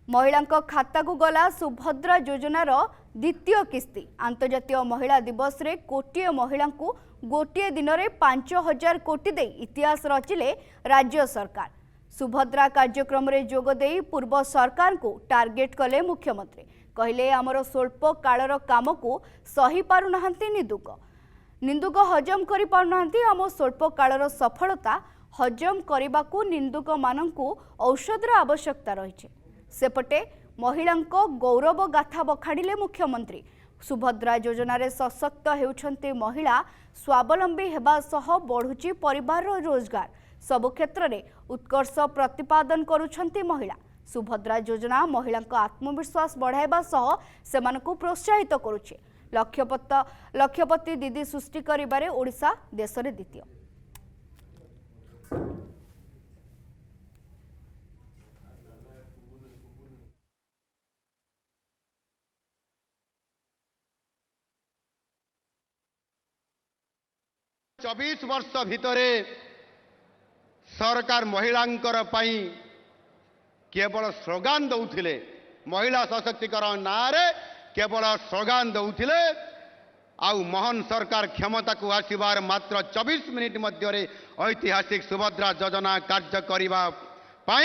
महिलांक खाता को गला सुभद्रा योजनार द्वितीय किस्ती। अंतर्जातीय महिला दिवस रे कोटिए महिला को गोटे दिन में 5,000 कोटी दे इतिहास रचिले राज्य सरकार। सुभद्रा कार्यक्रम रे जोग दे पूर्व सरकार को टार्गेट कले मुख्यमंत्री। कहले आमर स्वल्प कालर काम को सही पारु नाहंती निंदुक हजम करि पारु नाहंती। आम स्वल्प कालर सफलता हजम करने को निंदुक मानंकु औषधर आवश्यकता रही। सेपटे महिला गौरव गाथा बखाड़िले मुख्यमंत्री। सुभद्रा योजना रे सशक्त हेउछन्ते महिला, स्वावलंबी हेबा सह बढ़ुची परिवार रोजगार। सबु क्षेत्र में उत्कर्ष प्रतिपादन करुछन्ते महिला। सुभद्रा योजना महिला आत्मविश्वास बढ़ाइबा सह सेमानकु प्रोत्साहित करुछे। लक्षपति दीदी सृष्टि करिबारे ओडिशा देश रे द्वितीय। चौबीस वर्ष भितरे सरकार महिलांकर पाई केवल स्लोगान दौथिले। महिला सशक्तिकरण नारे केवल स्लोगान दौथिले। आउ मोहन सरकार क्षमता को आसीबार मात्र 24 मिनिट मध्य ऐतिहासिक सुभद्रा योजना कार्य करने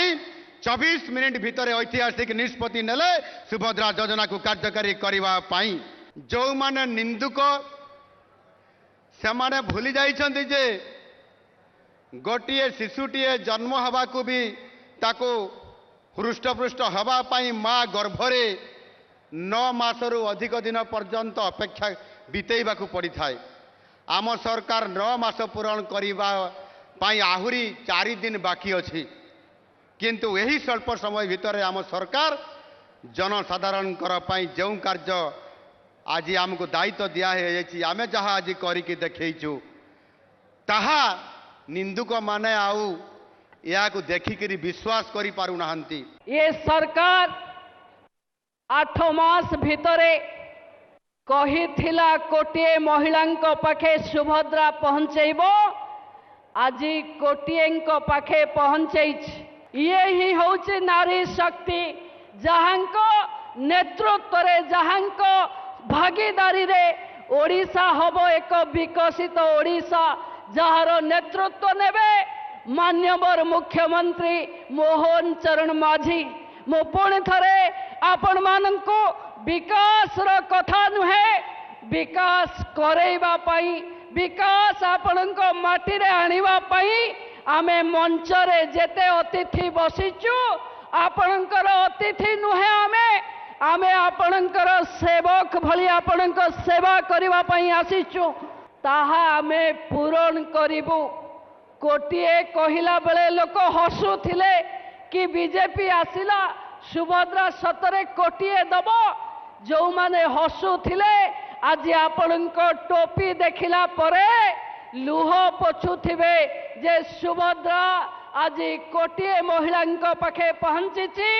24 मिनिट भितर ऐतिहासिक निष्पत्ति नेले सुभद्रा योजना को कार्यकारी करने। जो माने निंदुक से माने भूली जाइछन्ति जे गोटिए शिशुटीए जन्म हवा को भी ताको हृष्टपृष्ट हवा पाई माँ गर्भरे 9 मासरु अधिक दिन पर्यंत अपेक्षा बितेइबा को पड़ी थाए। आम सरकार 9 मास पूरण करिबा पाई आहुरी 4 दिन बाकी अछि, किंतु यही स्वल्प समय भितर आम सरकार जनसाधारण जो कार्य आज आमको दायित्व दिया है आमे जहाँ आज करिकी देखैछु ताहा निंदुक माने आउ या को देखिकरी विश्वास करि पारु नाहंती। ये सरकार 8 मास भितरे कहिथिला कोटिए महिलांक पाखे सुभद्रा पहुंचेबो, आज कोटिएंक पाखे पहुंचैछ। ये ही होछि नारी शक्ति, जहांको नेतृत्व रे जहांको भागीदारी रे ओडिशा हबो एक विकसित ओडिशा, जहार नेतृत्व नेबे मान्यवर मुख्यमंत्री मोहन चरण माझी। मो पुणी थरे आपण मानंको विकास रो कथा नुहे, विकास करेबा पाई, विकास आपणको माटी रे आनिबा पाई आमे मंच रे जेते अतिथि बसिचु आपणकर अतिथि नुहे। आमे आपणकर सेवक भली आपणक सेवा करिबा पाई आसीचु, ताहा आमे पूरण करिबु। कोटिए कहिला बेले लोक हसुथिले कि बीजेपी आसिला सुभद्रा सतरे कोटिए दब। जो माने हसुथिले आज आपणक टोपी देखिला परे लुह पोछुथिबे जे सुभद्रा आज कोटिए महिलांक पाखे पहुंचीची।